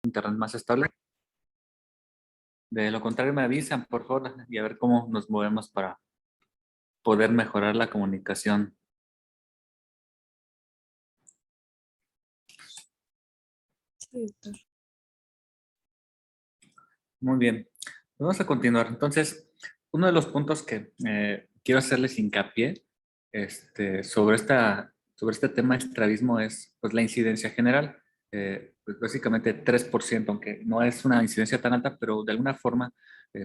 internet más estable. De lo contrario, me avisan, por favor, y a ver cómo nos movemos para poder mejorar la comunicación. Sí, doctor. Muy bien. Vamos a continuar. Entonces, uno de los puntos que quiero hacerles hincapié sobre este tema de estrabismo es pues, la incidencia general. Pues básicamente 3%, aunque no es una incidencia tan alta, pero de alguna forma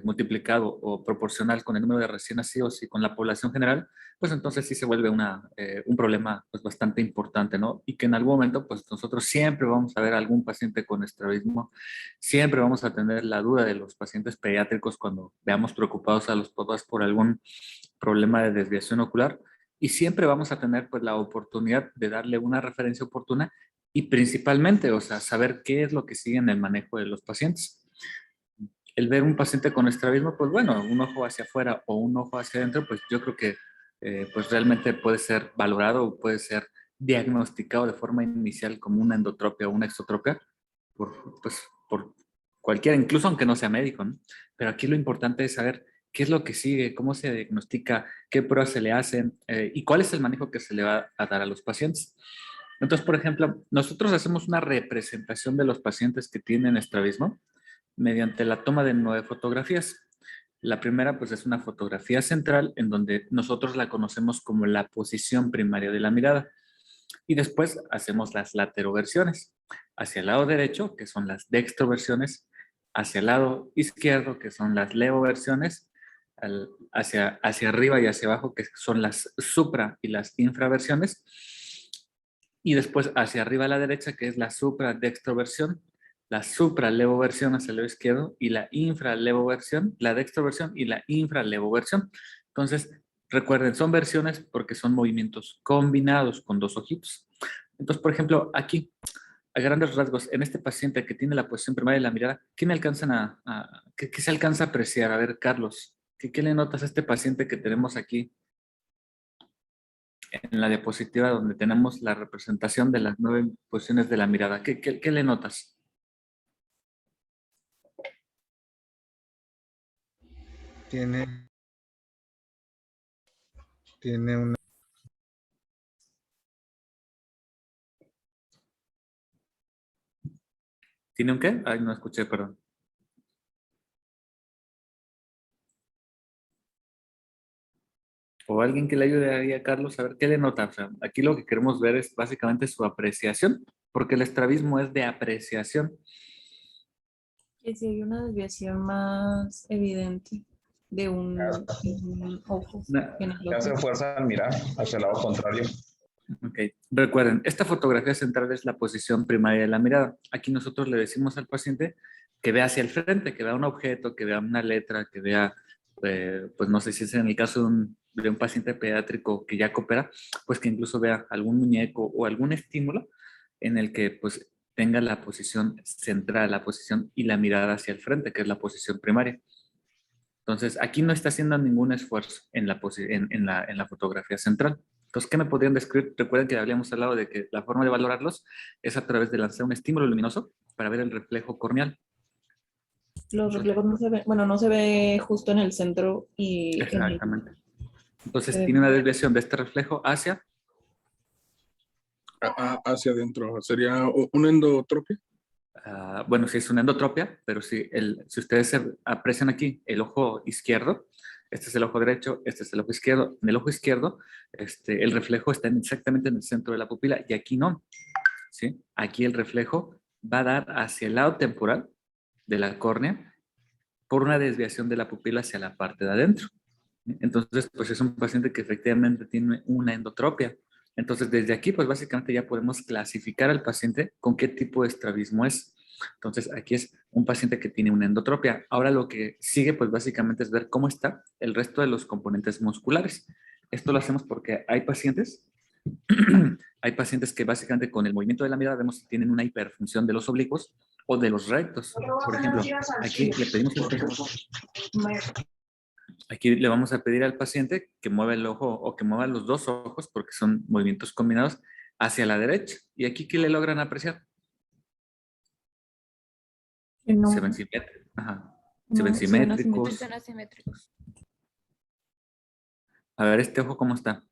multiplicado o proporcional con el número de recién nacidos y con la población general, pues entonces sí se vuelve un problema pues, bastante importante, ¿no? Y que en algún momento, pues nosotros siempre vamos a ver algún paciente con estrabismo. Siempre vamos a tener la duda de los pacientes pediátricos cuando veamos preocupados a los papás por algún problema de desviación ocular, y siempre vamos a tener pues la oportunidad de darle una referencia oportuna y principalmente, o sea, saber qué es lo que sigue en el manejo de los pacientes. El ver un paciente con estrabismo, pues bueno, un ojo hacia afuera o un ojo hacia adentro, pues yo creo que pues realmente puede ser valorado o puede ser diagnosticado de forma inicial como una endotropia o una exotropia por cualquiera, incluso aunque no sea médico, ¿no? Pero aquí lo importante es saber qué es lo que sigue, cómo se diagnostica, qué pruebas se le hacen y cuál es el manejo que se le va a dar a los pacientes. Entonces, por ejemplo, nosotros hacemos una representación de los pacientes que tienen estrabismo mediante la toma de 9 fotografías. La primera, pues, es una fotografía central en donde nosotros la conocemos como la posición primaria de la mirada. Y después hacemos las lateroversiones. Hacia el lado derecho, que son las dextroversiones, hacia el lado izquierdo, que son las levoversiones, hacia arriba y hacia abajo, que son las supra y las infraversiones, y después hacia arriba a la derecha, que es la supradextroversión, la supralevoversión hacia el lado izquierdo y la infralevoversión, la dextroversión y la infralevoversión. Entonces, recuerden, son versiones porque son movimientos combinados con dos ojitos. Entonces, por ejemplo, aquí, a grandes rasgos, en este paciente que tiene la posición primaria de la mirada, ¿qué me alcanzan qué se alcanza a apreciar? A ver, Carlos, ¿qué le notas a este paciente que tenemos aquí en la diapositiva donde tenemos la representación de las 9 posiciones de la mirada? ¿Qué le notas? Tiene una... ¿Tiene un qué? Ay, no escuché, perdón. O alguien que le ayude ahí a Carlos a ver qué le nota. O sea, aquí lo que queremos ver es básicamente su apreciación, porque el estrabismo es de apreciación. Que si hay una desviación más evidente de un ojo Una- que en el Se otro. hace fuerza al mirar hacia el lado contrario. Ok, recuerden, esta fotografía central es la posición primaria de la mirada. Aquí nosotros le decimos al paciente que vea hacia el frente, que vea un objeto, que vea una letra, que vea, pues no sé si es en el caso de un paciente pediátrico que ya coopera, pues que incluso vea algún muñeco o algún estímulo en el que pues tenga la posición central, la posición y la mirada hacia el frente, que es la posición primaria. Entonces, aquí no está haciendo ningún esfuerzo en la fotografía central. Entonces, ¿qué me podrían describir? Recuerden que habíamos hablado de que la forma de valorarlos es a través de lanzar un estímulo luminoso para ver el reflejo corneal. Los Entonces, reflejos no se ven, bueno, no se ve justo en el centro y en el... exactamente. se Entonces, ve- tiene una desviación de este reflejo hacia, Hacia adentro. ¿Sería una endotropia? bueno, si es una endotropia, pero si ustedes aprecian aquí el ojo izquierdo, este es el ojo derecho, este es el ojo izquierdo. En el ojo izquierdo, el reflejo está exactamente en el centro de la pupila y aquí no. ¿Sí? Aquí el reflejo va a dar hacia el lado temporal de la córnea por una desviación de la pupila hacia la parte de adentro. Entonces, pues es un paciente que efectivamente tiene una endotropia. Entonces, desde aquí, pues básicamente ya podemos clasificar al paciente con qué tipo de estrabismo es. Entonces, aquí es un paciente que tiene una endotropia. Ahora lo que sigue, pues básicamente es ver cómo está el resto de los componentes musculares. Esto lo hacemos porque hay pacientes que básicamente con el movimiento de la mirada vemos que tienen una hiperfunción de los oblicuos o de los rectos. Por ejemplo, aquí le pedimos aquí le vamos a pedir al paciente que mueva el ojo o que mueva los dos ojos porque son movimientos combinados hacia la derecha. Y aquí, ¿qué le logran apreciar? Que no, Se ven simétricos. Ajá. Se no, ven se ven simétricos. Son asimétricos. A ver, este ojo, ¿cómo está?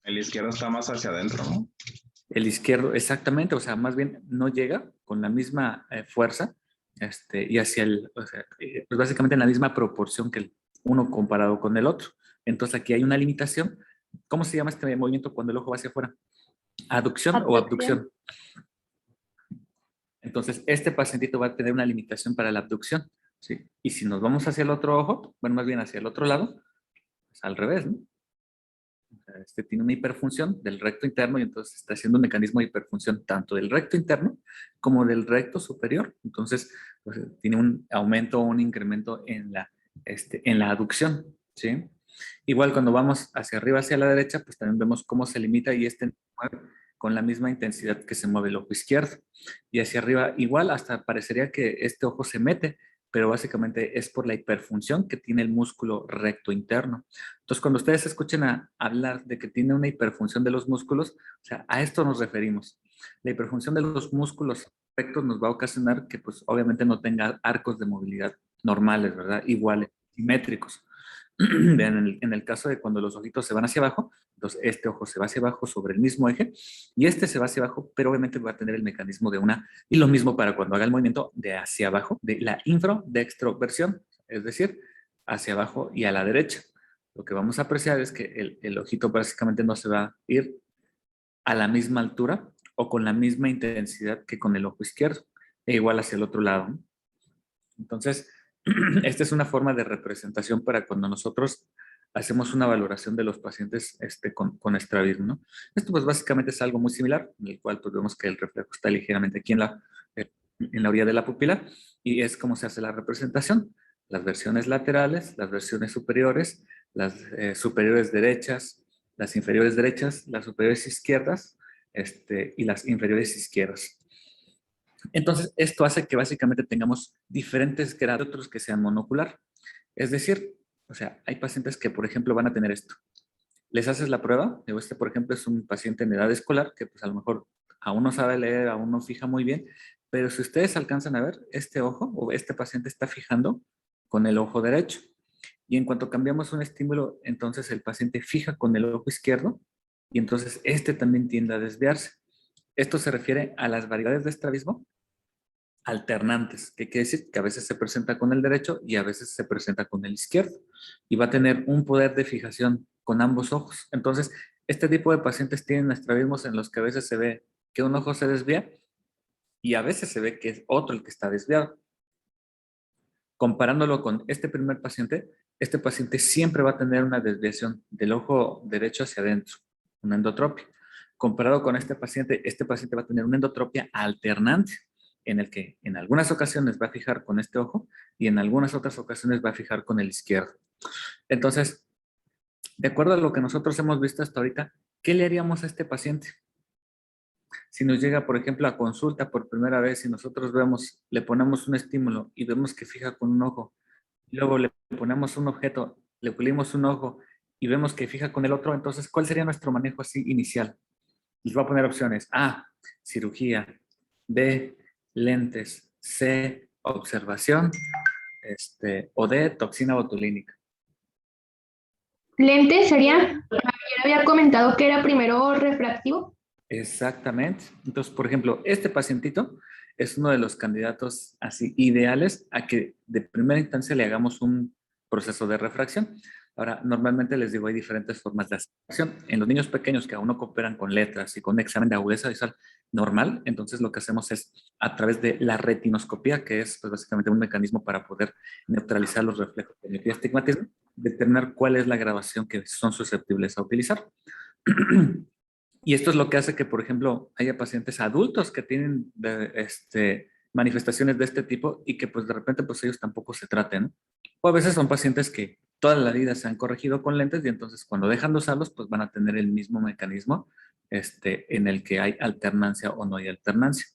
El izquierdo está más hacia adentro, ¿no? El izquierdo, exactamente, o sea, más bien no llega con la misma fuerza y hacia o sea, pues básicamente en la misma proporción que el uno comparado con el otro. Entonces aquí hay una limitación. ¿Cómo se llama este movimiento cuando el ojo va hacia afuera? ¿Aducción o abducción? Entonces este pacientito va a tener una limitación para la abducción, ¿sí? Y si nos vamos hacia el otro ojo, bueno, más bien hacia el otro lado, pues al revés, ¿no? Tiene una hiperfunción del recto interno y entonces está haciendo un mecanismo de hiperfunción tanto del recto interno como del recto superior. Entonces, pues, tiene un aumento o un incremento en la aducción, ¿sí? Igual cuando vamos hacia arriba, hacia la derecha, pues también vemos cómo se limita y mueve con la misma intensidad que se mueve el ojo izquierdo. Y hacia arriba, igual, hasta parecería que este ojo se mete, pero básicamente es por la hiperfunción que tiene el músculo recto interno. Entonces, cuando ustedes escuchen hablar de que tiene una hiperfunción de los músculos, o sea, a esto nos referimos. La hiperfunción de los músculos rectos nos va a ocasionar que, pues, obviamente no tenga arcos de movilidad normales, ¿verdad? Iguales, simétricos. En el caso de cuando los ojitos se van hacia abajo, entonces este ojo se va hacia abajo sobre el mismo eje y este se va hacia abajo, pero obviamente va a tener el mecanismo de y lo mismo para cuando haga el movimiento de hacia abajo, de la infrodextroversión, es decir, hacia abajo y a la derecha. Lo que vamos a apreciar es que el ojito básicamente no se va a ir a la misma altura o con la misma intensidad que con el ojo izquierdo, e igual hacia el otro lado, ¿no? Entonces, esta es una forma de representación para cuando nosotros hacemos una valoración de los pacientes con estrabismo, ¿no? Esto pues básicamente es algo muy similar, en el cual pues vemos que el reflejo está ligeramente aquí en la orilla de la pupila y es como se hace la representación. Las versiones laterales, las versiones superiores, las superiores derechas, las inferiores derechas, las superiores izquierdas y las inferiores izquierdas. Entonces, esto hace que básicamente tengamos diferentes grados, otros que sean monocular. Es decir, o sea, hay pacientes que, por ejemplo, van a tener esto. Les haces la prueba, por ejemplo, es un paciente en edad escolar que pues a lo mejor aún no sabe leer, aún no fija muy bien, pero si ustedes alcanzan a ver, este ojo o este paciente está fijando con el ojo derecho. Y en cuanto cambiamos un estímulo, entonces el paciente fija con el ojo izquierdo y entonces este también tiende a desviarse. Esto se refiere a las variedades de estrabismo alternantes, que quiere decir que a veces se presenta con el derecho y a veces se presenta con el izquierdo y va a tener un poder de fijación con ambos ojos. Entonces, este tipo de pacientes tienen estrabismos en los que a veces se ve que un ojo se desvía y a veces se ve que es otro el que está desviado. Comparándolo con este primer paciente, este paciente siempre va a tener una desviación del ojo derecho hacia adentro, una endotropia. Comparado con este paciente va a tener una endotropia alternante, en el que en algunas ocasiones va a fijar con este ojo y en algunas otras ocasiones va a fijar con el izquierdo. Entonces, de acuerdo a lo que nosotros hemos visto hasta ahorita, ¿qué le haríamos a este paciente? Si nos llega, por ejemplo, a consulta por primera vez y nosotros le ponemos un estímulo y vemos que fija con un ojo, y luego le ponemos un objeto, le pulimos un ojo y vemos que fija con el otro, entonces, ¿cuál sería nuestro manejo así inicial? Les voy a poner opciones. A, cirugía. B, lentes. C, observación. O D, toxina botulínica. Lente sería, ayer había comentado que era primero refractivo. Exactamente. Entonces, por ejemplo, este pacientito es uno de los candidatos así ideales a que de primera instancia le hagamos un proceso de refracción. Ahora, normalmente les digo, hay diferentes formas de refracción. En los niños pequeños que aún no cooperan con letras y con examen de agudeza visual normal, entonces lo que hacemos es a través de la retinoscopía, que es pues, básicamente un mecanismo para poder neutralizar los reflejos de miopía y astigmatismo, determinar cuál es la graduación que son susceptibles a utilizar. Y esto es lo que hace que, por ejemplo, haya pacientes adultos que tienen manifestaciones de este tipo y que pues de repente pues ellos tampoco se traten. O a veces son pacientes que toda la vida se han corregido con lentes y entonces cuando dejan de usarlos pues van a tener el mismo mecanismo en el que hay alternancia o no hay alternancia.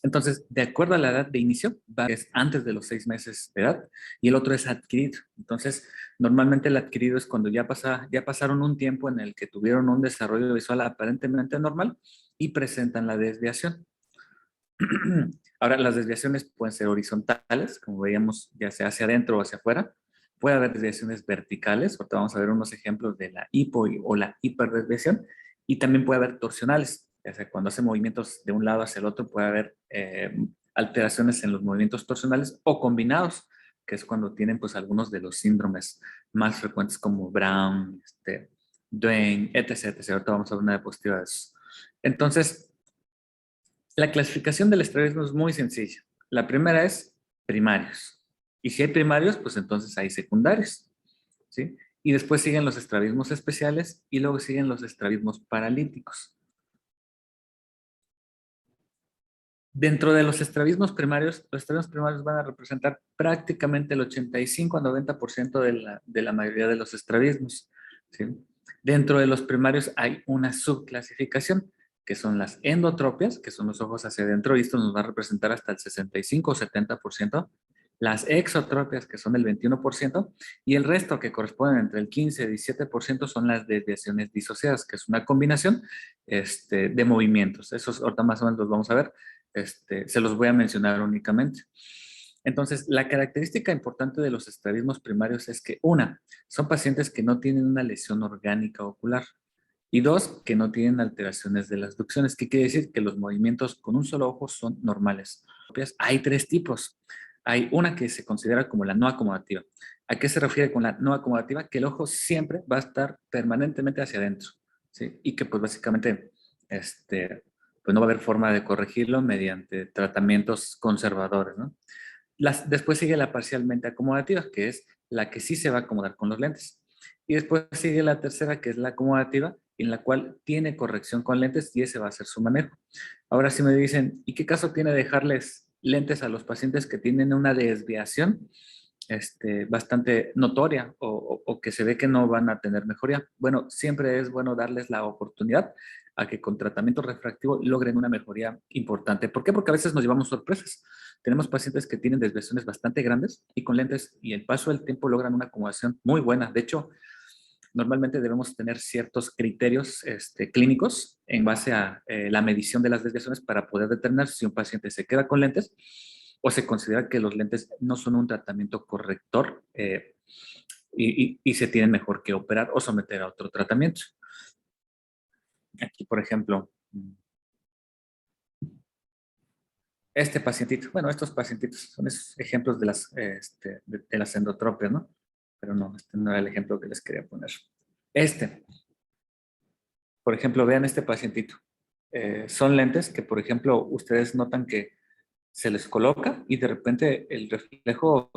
Entonces, de acuerdo a la edad de inicio, es antes de los 6 meses de edad y el otro es adquirido. Entonces, normalmente el adquirido es cuando ya pasaron un tiempo en el que tuvieron un desarrollo visual aparentemente normal y presentan la desviación. Ahora, las desviaciones pueden ser horizontales, como veíamos, ya sea hacia adentro o hacia afuera. Puede haber desviaciones verticales, ahorita vamos a ver unos ejemplos de la o la hiperdesviación, y también puede haber torsionales, ya sea cuando hace movimientos de un lado hacia el otro, puede haber alteraciones en los movimientos torsionales o combinados, que es cuando tienen pues algunos de los síndromes más frecuentes como Brown, Duane, etc. Ahorita vamos a ver una diapositiva de eso. Entonces, la clasificación del estrabismo es muy sencilla. La primera es primarios. Y si hay primarios, pues entonces hay secundarios, ¿sí? Y después siguen los estrabismos especiales y luego siguen los estrabismos paralíticos. Dentro de los estrabismos primarios van a representar prácticamente el 85 a 90% de la mayoría de los estrabismos, ¿sí? Dentro de los primarios hay una subclasificación, que son las endotropias, que son los ojos hacia adentro, y esto nos va a representar hasta el 65 o 70%, las exotropias, que son el 21%, y el resto, que corresponden entre el 15 y 17%, son las desviaciones disociadas, que es una combinación de movimientos. Esos ahorita más o menos los vamos a ver. Se los voy a mencionar únicamente. Entonces, la característica importante de los estrabismos primarios es que, una, son pacientes que no tienen una lesión orgánica ocular, y dos, que no tienen alteraciones de las ducciones. ¿Qué quiere decir? Que los movimientos con un solo ojo son normales. Hay tres tipos. Hay una que se considera como la no acomodativa. ¿A qué se refiere con la no acomodativa? Que el ojo siempre va a estar permanentemente hacia adentro, ¿sí? Y que pues básicamente pues no va a haber forma de corregirlo mediante tratamientos conservadores, ¿no? Después sigue la parcialmente acomodativa, que es la que sí se va a acomodar con los lentes. Y después sigue la tercera, que es la acomodativa, en la cual tiene corrección con lentes y ese va a ser su manejo. Ahora sí me dicen, ¿y qué caso tiene dejarles lentes a los pacientes que tienen una desviación bastante notoria o que se ve que no van a tener mejoría? Bueno, siempre es bueno darles la oportunidad a que con tratamiento refractivo logren una mejoría importante. ¿Por qué? Porque a veces nos llevamos sorpresas. Tenemos pacientes que tienen desviaciones bastante grandes y con lentes y el paso del tiempo logran una acomodación muy buena. De hecho, normalmente debemos tener ciertos criterios clínicos en base a la medición de las desviaciones para poder determinar si un paciente se queda con lentes o se considera que los lentes no son un tratamiento corrector y se tienen mejor que operar o someter a otro tratamiento. Aquí, por ejemplo, este pacientito, bueno, estos pacientitos son esos ejemplos de las endotropias, ¿no? Pero no, este no era el ejemplo que les quería poner. Por ejemplo, vean este pacientito. Son lentes que, por ejemplo, ustedes notan que se les coloca y de repente el reflejo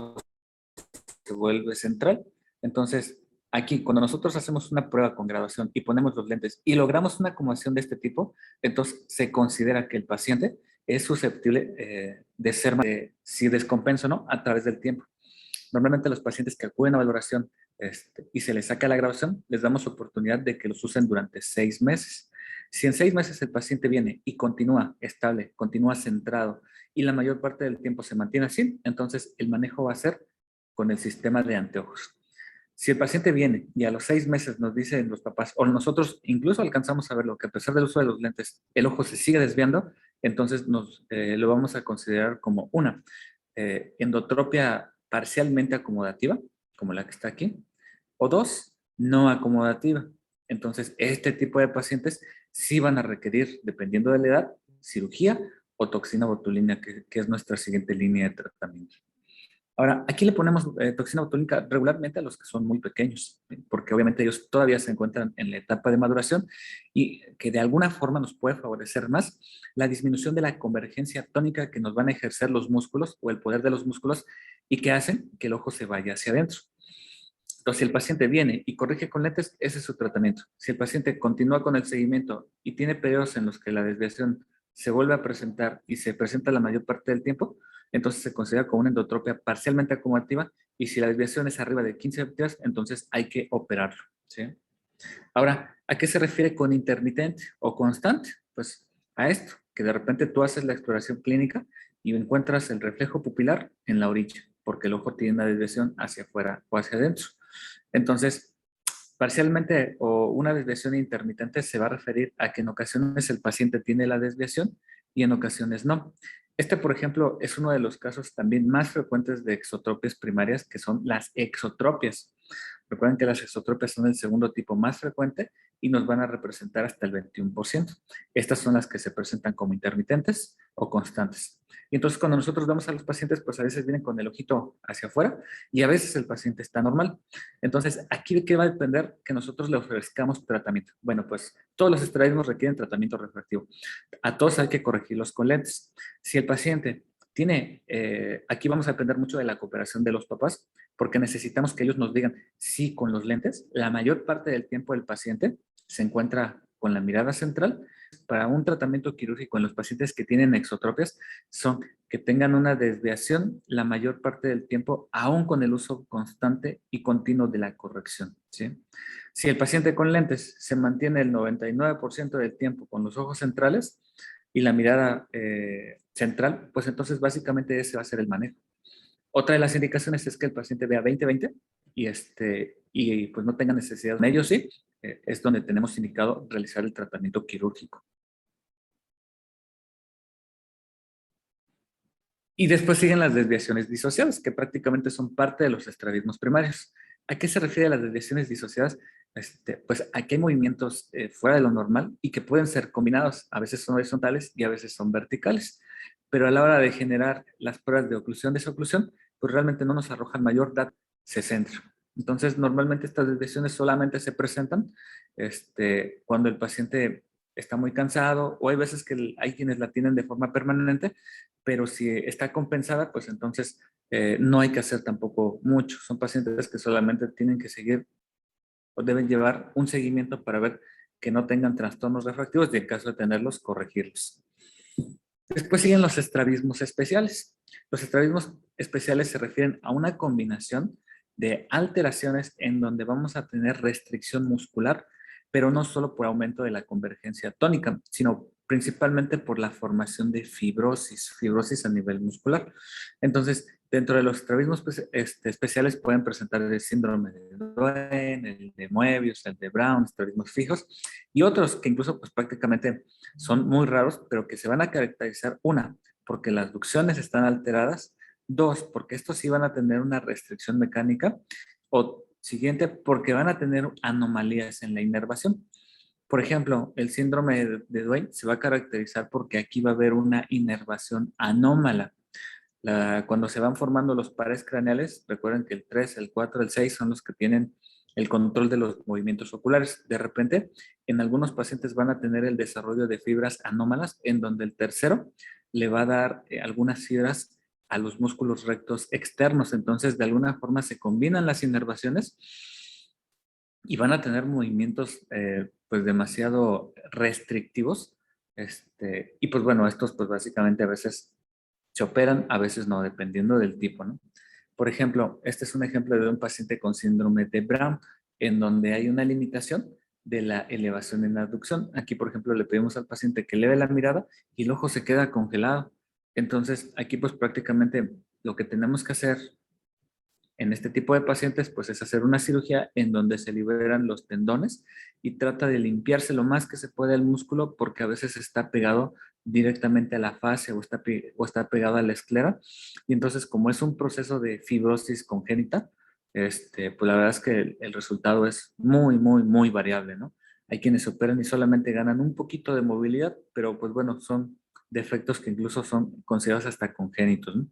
se vuelve central. Entonces, aquí, cuando nosotros hacemos una prueba con graduación y ponemos los lentes y logramos una acomodación de este tipo, entonces se considera que el paciente es susceptible de ser si descompensa o no a través del tiempo. Normalmente los pacientes que acuden a valoración y se les saca la graduación, les damos oportunidad de que los usen durante 6 meses. Si en 6 meses el paciente viene y continúa estable, continúa centrado y la mayor parte del tiempo se mantiene así, entonces el manejo va a ser con el sistema de anteojos. Si el paciente viene y a los 6 meses nos dicen los papás, o nosotros incluso alcanzamos a verlo, que a pesar del uso de los lentes, el ojo se sigue desviando, entonces lo vamos a considerar como una endotropia parcialmente acomodativa, como la que está aquí, o 2, no acomodativa. Entonces, este tipo de pacientes sí van a requerir, dependiendo de la edad, cirugía o toxina botulínica, que es nuestra siguiente línea de tratamiento. Ahora, aquí le ponemos toxina botulínica regularmente a los que son muy pequeños, porque obviamente ellos todavía se encuentran en la etapa de maduración y que de alguna forma nos puede favorecer más la disminución de la convergencia tónica que nos van a ejercer los músculos o el poder de los músculos y que hacen que el ojo se vaya hacia adentro. Entonces, si el paciente viene y corrige con lentes, ese es su tratamiento. Si el paciente continúa con el seguimiento y tiene periodos en los que la desviación se vuelve a presentar y se presenta la mayor parte del tiempo, entonces se considera como una endotropia parcialmente acomodativa y si la desviación es arriba de 15 dioptrías, entonces hay que operarlo, ¿sí? Ahora, ¿a qué se refiere con intermitente o constante? Pues a esto, que de repente tú haces la exploración clínica y encuentras el reflejo pupilar en la orilla, porque el ojo tiene una desviación hacia afuera o hacia adentro. Entonces, parcialmente o una desviación intermitente se va a referir a que en ocasiones el paciente tiene la desviación y en ocasiones no. Este, por ejemplo, es uno de los casos también más frecuentes de exotropias primarias, que son las exotropias. Recuerden que las exotropias son el segundo tipo más frecuente y nos van a representar hasta el 21%. Estas son las que se presentan como intermitentes o constantes. Y entonces cuando nosotros vemos a los pacientes, pues a veces vienen con el ojito hacia afuera y a veces el paciente está normal. Entonces, ¿aquí de qué va a depender que nosotros le ofrezcamos tratamiento? Bueno, pues todos los estrabismos requieren tratamiento refractivo. A todos hay que corregirlos con lentes. Si el paciente tiene, aquí vamos a depender mucho de la cooperación de los papás, porque necesitamos que ellos nos digan si con los lentes, la mayor parte del tiempo del paciente se encuentra con la mirada central. Para un tratamiento quirúrgico en los pacientes que tienen exotropias, son que tengan una desviación la mayor parte del tiempo, aún con el uso constante y continuo de la corrección, ¿sí? Si el paciente con lentes se mantiene el 99% del tiempo con los ojos centrales y la mirada central, pues entonces básicamente ese va a ser el manejo. Otra de las indicaciones es que el paciente vea 20-20 y pues no tenga necesidad de ello, sí, es donde tenemos indicado realizar el tratamiento quirúrgico. Y después siguen las desviaciones disociadas, que prácticamente son parte de los estrabismos primarios. ¿A qué se refiere las desviaciones disociadas? Pues aquí hay movimientos fuera de lo normal y que pueden ser combinados. A veces son horizontales y a veces son verticales. Pero a la hora de generar las pruebas de oclusión-desoclusión, pues realmente no nos arrojan mayor dato, se centra. Entonces, normalmente estas desviaciones solamente se presentan cuando el paciente está muy cansado, o hay veces que hay quienes la tienen de forma permanente, pero si está compensada, pues entonces no hay que hacer tampoco mucho. Son pacientes que solamente tienen que seguir o deben llevar un seguimiento para ver que no tengan trastornos refractivos y en caso de tenerlos, corregirlos. Después siguen los estrabismos especiales. Los estrabismos especiales se refieren a una combinación de alteraciones en donde vamos a tener restricción muscular, pero no solo por aumento de la convergencia tónica, sino principalmente por la formación de fibrosis a nivel muscular. Entonces, dentro de los estrabismos especiales pueden presentar el síndrome de Duane, el de Moebius, el de Brown, estrabismos fijos, y otros que incluso pues prácticamente son muy raros, pero que se van a caracterizar, una, porque las ducciones están alteradas, dos, porque estos sí van a tener una restricción mecánica, o siguiente, porque van a tener anomalías en la inervación. Por ejemplo, el síndrome de Duane se va a caracterizar porque aquí va a haber una inervación anómala. Cuando se van formando los pares craneales, recuerden que el 3, el 4, el 6 son los que tienen el control de los movimientos oculares. De repente, en algunos pacientes van a tener el desarrollo de fibras anómalas, en donde el tercero le va a dar algunas fibras a los músculos rectos externos. Entonces, de alguna forma se combinan las inervaciones y van a tener movimientos pues demasiado restrictivos. Y pues bueno, estos pues básicamente a veces se operan, a veces no, dependiendo del tipo, ¿no? Por ejemplo, este es un ejemplo de un paciente con síndrome de Brown, en donde hay una limitación de la elevación en la abducción. Aquí, por ejemplo, le pedimos al paciente que eleve la mirada y el ojo se queda congelado. Entonces, aquí pues prácticamente lo que tenemos que hacer en este tipo de pacientes pues es hacer una cirugía en donde se liberan los tendones y trata de limpiarse lo más que se puede el músculo, porque a veces está pegado directamente a la fascia o está pegado a la esclera, y entonces como es un proceso de fibrosis congénita, pues la verdad es que el resultado es muy, muy, muy variable, ¿no? Hay quienes operan y solamente ganan un poquito de movilidad, pero pues bueno, son defectos que incluso son considerados hasta congénitos, ¿no?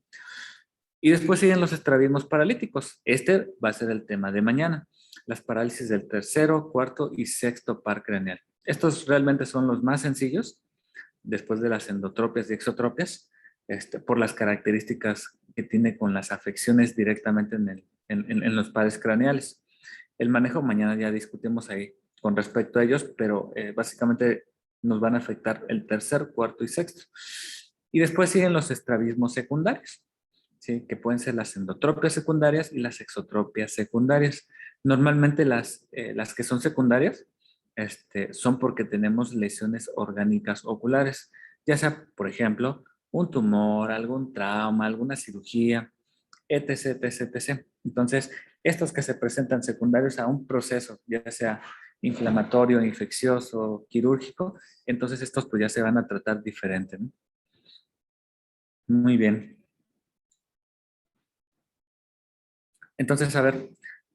Y después siguen los estrabismos paralíticos. Este va a ser el tema de mañana. Las parálisis del tercero, cuarto y sexto par craneal. Estos realmente son los más sencillos, después de las endotropias y exotropias, por las características que tiene con las afecciones directamente en los pares craneales. El manejo mañana ya discutimos ahí con respecto a ellos, pero básicamente nos van a afectar el tercer, cuarto y sexto. Y después siguen los estrabismos secundarios, ¿sí? Que pueden ser las endotropias secundarias y las exotropias secundarias. Normalmente las que son secundarias son porque tenemos lesiones orgánicas oculares. ya sea, por ejemplo, un tumor, algún trauma, alguna cirugía, etc, etc, etc. Entonces, estos que se presentan secundarios a un proceso, ya sea inflamatorio, infeccioso, quirúrgico, entonces estos pues ya se van a tratar diferente, ¿no? Muy bien. Entonces, a ver,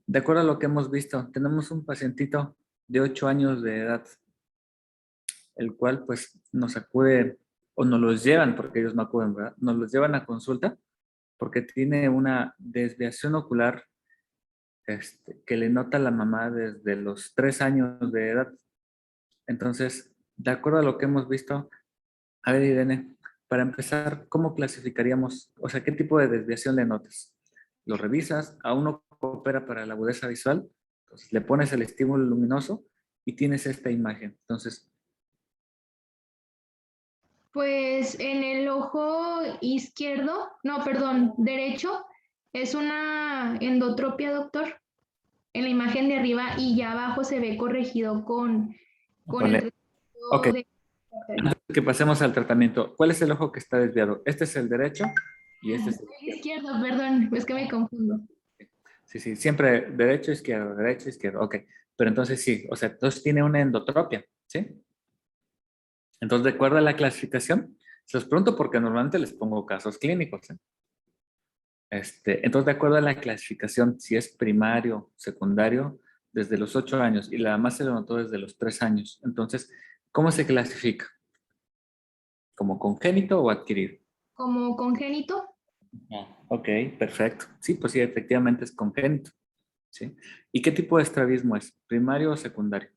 de acuerdo a lo que hemos visto, tenemos un pacientito de 8 años de edad, el cual pues nos acude o nos los llevan, porque ellos no acuden, ¿verdad? Nos los llevan a consulta porque tiene una desviación ocular que le nota la mamá desde los 3 años de edad. Entonces, de acuerdo a lo que hemos visto, a ver, Irene, para empezar, ¿cómo clasificaríamos? O sea, ¿qué tipo de desviación le notas? ¿Lo revisas? ¿Aún no coopera para la agudeza visual? Entonces, le pones el estímulo luminoso y tienes esta imagen. Entonces, Pues en el ojo izquierdo, no, perdón, derecho, es una endotropia, doctor, en la imagen de arriba y ya abajo se ve corregido con el ok, tratamiento de... que pasemos al tratamiento. ¿Cuál es el ojo que está desviado? Este es el derecho y este es el El izquierdo, perdón, es que me confundo. sí, sí, siempre derecho, izquierdo, ok. Pero entonces sí, o sea, entonces tiene una endotropia, ¿sí? Entonces, de acuerdo a la clasificación, se los pregunto porque normalmente les pongo casos clínicos, ¿eh? Entonces, de acuerdo a la clasificación, si es primario, secundario, desde los 8 años y la mamá se lo notó desde los 3 años. Entonces, ¿cómo se clasifica? ¿Como congénito o adquirido? Como congénito, Ok, perfecto. Sí, pues sí, efectivamente es congénito, ¿sí? ¿Y qué tipo de estrabismo es? ¿Primario o secundario?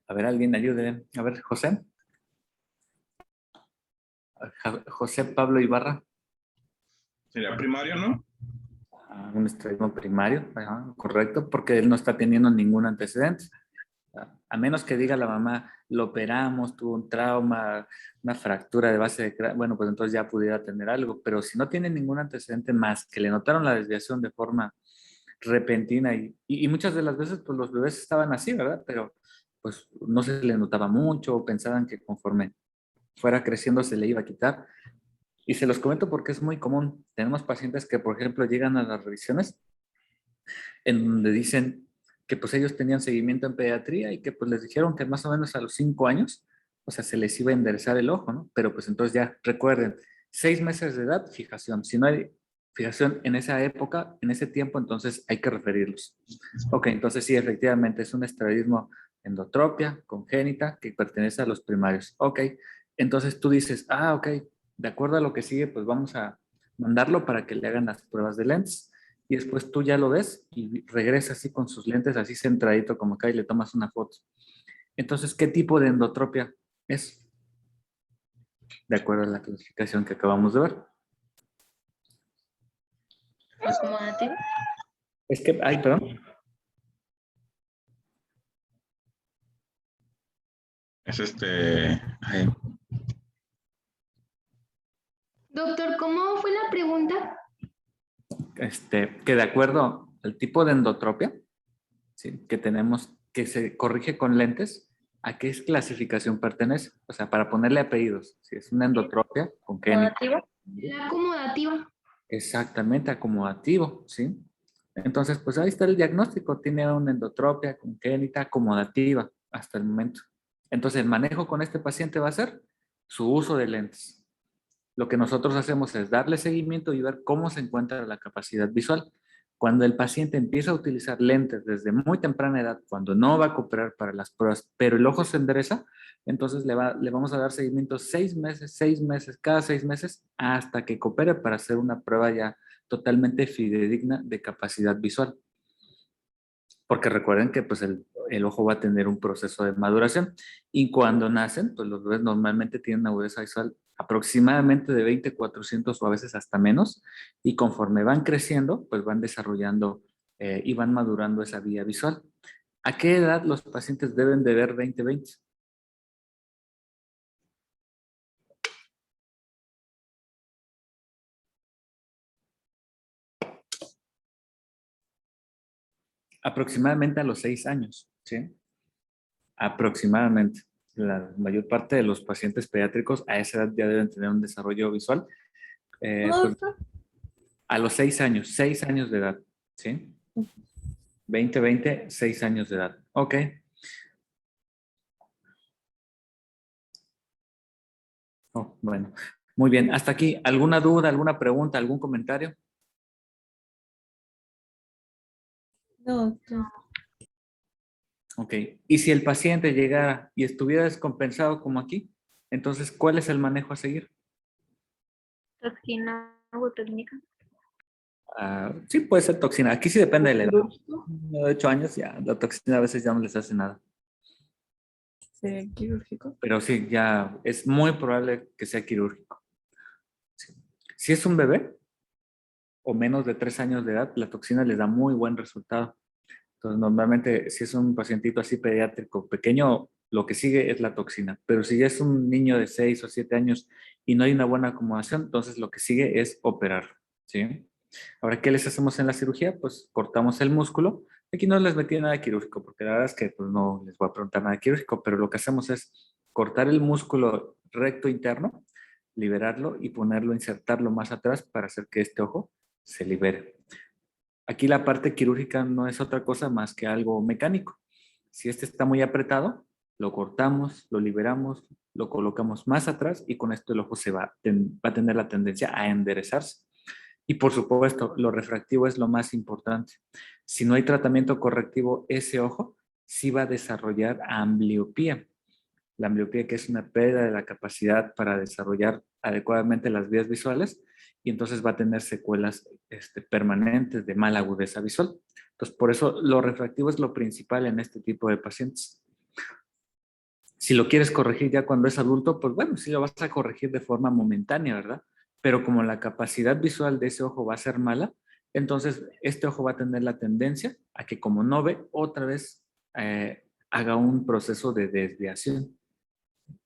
A ver, alguien ayude. A ver, José. José Pablo Ibarra. Sería primario, ¿no? Un estrabismo primario, ajá, correcto, porque él no está teniendo ningún antecedente. A menos que diga la mamá, lo operamos, tuvo un trauma, una fractura de base de cráneo, bueno, pues entonces ya pudiera tener algo, pero si no tiene ningún antecedente más, que le notaron la desviación de forma repentina y muchas de las veces pues los bebés estaban así, ¿verdad? Pero pues no se le notaba mucho o pensaban que conforme fuera creciendo se le iba a quitar. Y se los comento porque es muy común. Tenemos pacientes que, por ejemplo, llegan a las revisiones en donde dicen que pues ellos tenían seguimiento en pediatría y que pues les dijeron que más o menos a los 5 años, o sea, se les iba a enderezar el ojo, ¿no? Pero pues entonces ya recuerden, 6 meses de edad, fijación. Si no hay fijación en esa época, en ese tiempo, entonces hay que referirlos. Ok, entonces sí, efectivamente es un estrabismo endotropia congénita que pertenece a los primarios. Ok, entonces tú dices, ah, ok, de acuerdo a lo que sigue, pues vamos a mandarlo para que le hagan las pruebas de lentes y después tú ya lo ves y regresa así con sus lentes así centradito como acá y le tomas una foto. Entonces, ¿qué tipo de endotropia es? De acuerdo a la clasificación que acabamos de ver. acomodativo. Es que, ay, perdón. Es ay, doctor, ¿cómo fue la pregunta? Que de acuerdo al tipo de endotropia, ¿sí? Que tenemos, que se corrige con lentes, ¿a qué clasificación pertenece? O sea, para ponerle apellidos, si es una endotropia congénita. Acomodativo. La acomodativa. Exactamente, acomodativo, ¿sí? Entonces, pues ahí está el diagnóstico. Tiene una endotropia congénita acomodativa hasta el momento. Entonces, el manejo con este paciente va a ser su uso de lentes. Lo que nosotros hacemos es darle seguimiento y ver cómo se encuentra la capacidad visual. Cuando el paciente empieza a utilizar lentes desde muy temprana edad, cuando no va a cooperar para las pruebas, pero el ojo se endereza, entonces le vamos a dar seguimiento 6 meses, cada 6 meses, hasta que coopere para hacer una prueba ya totalmente fidedigna de capacidad visual. Porque recuerden que pues el ojo va a tener un proceso de maduración y cuando nacen, pues los bebés normalmente tienen una agudeza visual aproximadamente de 20/400 o a veces hasta menos y conforme van creciendo, pues van desarrollando y van madurando esa vía visual. ¿A qué edad los pacientes deben de ver 20/20? aproximadamente a los 6 años, ¿sí? Aproximadamente. La mayor parte de los pacientes pediátricos a esa edad ya deben tener un desarrollo visual. ¿Cómo, Pues, doctor? a los 6 años de edad, ¿sí? 6 años de edad. Ok. Oh, bueno, muy bien. Hasta aquí. ¿Alguna duda, alguna pregunta, algún comentario? No, doctor. Ok. ¿Y si el paciente llegara y estuviera descompensado como aquí? Entonces, ¿cuál es el manejo a seguir? Toxina botulinum. Sí, puede ser toxina. Aquí sí depende de la edad. ¿Quirúrgico? De 8 años ya, la toxina a veces ya no les hace nada. ¿Sería quirúrgico? Pero sí, ya es muy probable que sea quirúrgico. Sí. Si es un bebé o menos de 3 años de edad, la toxina les da muy buen resultado. Entonces, normalmente, si es un pacientito así pediátrico pequeño, lo que sigue es la toxina. Pero si ya es un niño de 6 o 7 años y no hay una buena acomodación, entonces lo que sigue es operar, ¿sí? Ahora, ¿qué les hacemos en la cirugía? Pues cortamos el músculo. Aquí no les metí nada quirúrgico, porque la verdad es que pues, no les voy a preguntar nada quirúrgico, pero lo que hacemos es cortar el músculo recto interno, liberarlo y ponerlo, insertarlo más atrás para hacer que este ojo se libere. Aquí la parte quirúrgica no es otra cosa más que algo mecánico. Si este está muy apretado, lo cortamos, lo liberamos, lo colocamos más atrás y con esto el ojo va a tener la tendencia a enderezarse. Y por supuesto, lo refractivo es lo más importante. Si no hay tratamiento correctivo, ese ojo sí va a desarrollar ambliopía. La ambliopía, que es una pérdida de la capacidad para desarrollar adecuadamente las vías visuales, y entonces va a tener secuelas permanentes de mala agudeza visual. Entonces, por eso lo refractivo es lo principal en este tipo de pacientes. Si lo quieres corregir ya cuando es adulto, pues bueno, sí lo vas a corregir de forma momentánea, ¿verdad? Pero como la capacidad visual de ese ojo va a ser mala, entonces este ojo va a tener la tendencia a que como no ve, otra vez haga un proceso de desviación,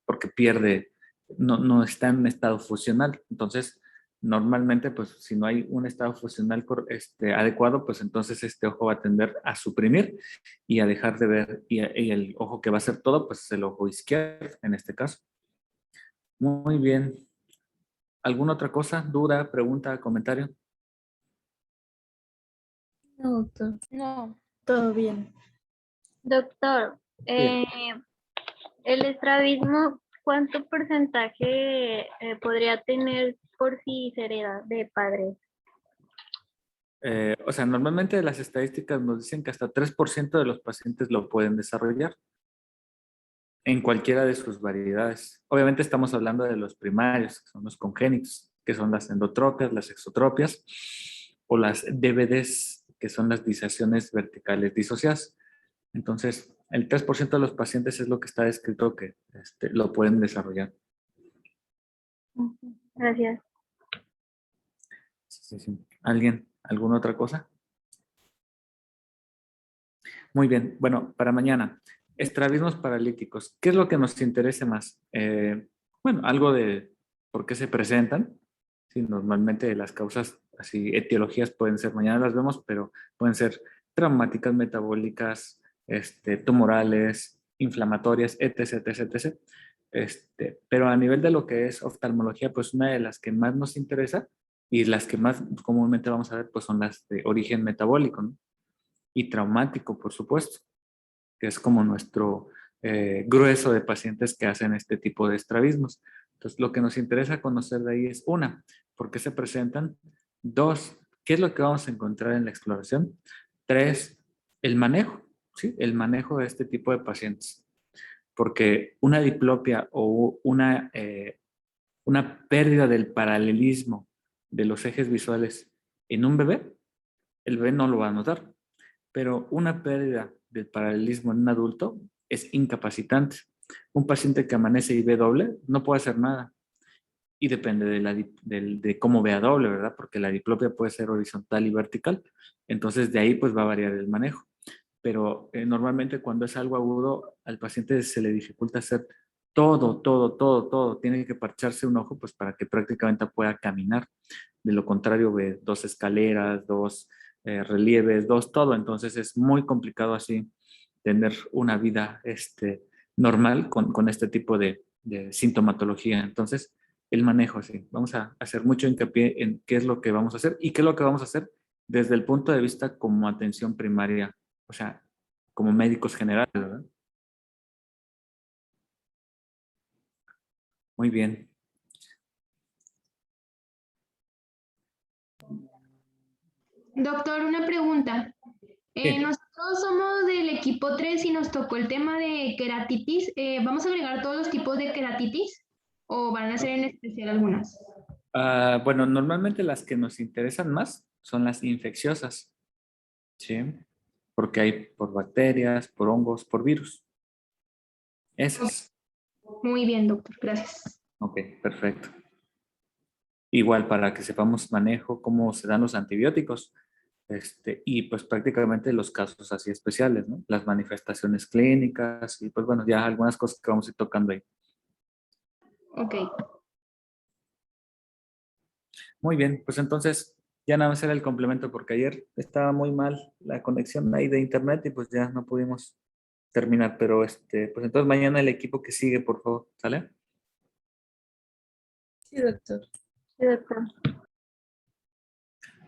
porque pierde, no está en un estado funcional. Entonces, normalmente, pues si no hay un estado funcional adecuado, pues entonces este ojo va a tender a suprimir y a dejar de ver, y el ojo que va a hacer todo, pues es el ojo izquierdo en este caso. Muy bien. ¿Alguna otra cosa? ¿Duda, pregunta, comentario? No, doctor. No. Todo bien. Doctor, Bien. el estrabismo, ¿cuánto porcentaje podría tener por si se hereda de padres? O sea, normalmente las estadísticas nos dicen que hasta 3% de los pacientes lo pueden desarrollar en cualquiera de sus variedades. Obviamente estamos hablando de los primarios, que son los congénitos, que son las endotropias, las exotropias, o las DVDs, que son las disecciones verticales disociadas. Entonces, el 3% de los pacientes es lo que está descrito que lo pueden desarrollar. Ujú. Gracias. Sí, sí, sí. ¿Alguien? ¿Alguna otra cosa? Muy bien. Bueno, para mañana, estrabismos paralíticos. ¿Qué es lo que nos interesa más? Bueno, algo de por qué se presentan. Sí, normalmente las causas, así, etiologías pueden ser, mañana las vemos, pero pueden ser traumáticas, metabólicas, tumorales, inflamatorias, etc., etc., etc. Pero a nivel de lo que es oftalmología, pues una de las que más nos interesa y las que más comúnmente vamos a ver, pues son las de origen metabólico, ¿no? Y traumático, por supuesto, que es como nuestro grueso de pacientes que hacen este tipo de estrabismos. Entonces, lo que nos interesa conocer de ahí es, una, ¿por qué se presentan? Dos, ¿qué es lo que vamos a encontrar en la exploración? Tres, el manejo, ¿sí? El manejo de este tipo de pacientes. Porque una diplopia o una pérdida del paralelismo de los ejes visuales en un bebé, el bebé no lo va a notar. Pero una pérdida del paralelismo en un adulto es incapacitante. Un paciente que amanece y ve doble no puede hacer nada. Y depende de cómo vea doble, ¿verdad? Porque la diplopia puede ser horizontal y vertical. Entonces de ahí pues va a variar el manejo. Pero normalmente cuando es algo agudo, al paciente se le dificulta hacer todo, todo, todo, todo. Tiene que parcharse un ojo pues para que prácticamente pueda caminar. De lo contrario, ve dos escaleras, dos relieves 2, todo. Entonces es muy complicado así tener una vida normal con este tipo de sintomatología. Entonces, el manejo, sí. Vamos a hacer mucho hincapié en qué es lo que vamos a hacer y qué es lo que vamos a hacer desde el punto de vista como atención primaria, o sea, como médicos generales, ¿verdad? Muy bien. Doctor, una pregunta. Sí. Nosotros somos del equipo 3 y nos tocó el tema de queratitis. ¿Vamos a agregar todos los tipos de queratitis o van a ser en especial algunas? Bueno, normalmente las que nos interesan más son las infecciosas, ¿sí? Porque hay por bacterias, por hongos, por virus. Esas. Muy bien, doctor. Gracias. Ok, perfecto. Igual para que sepamos manejo, cómo se dan los antibióticos, y pues prácticamente los casos así especiales, ¿no? Las manifestaciones clínicas y pues bueno, ya algunas cosas que vamos a ir tocando ahí. Ok. Muy bien, pues entonces ya nada más era el complemento porque ayer estaba muy mal la conexión ahí de internet y pues ya no pudimos terminar, pero pues entonces mañana el equipo que sigue, por favor, ¿sale? Sí, doctor. Sí, doctor.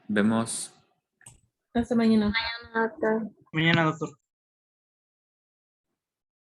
Vemos. Hasta mañana. Doctor. Mañana, doctor.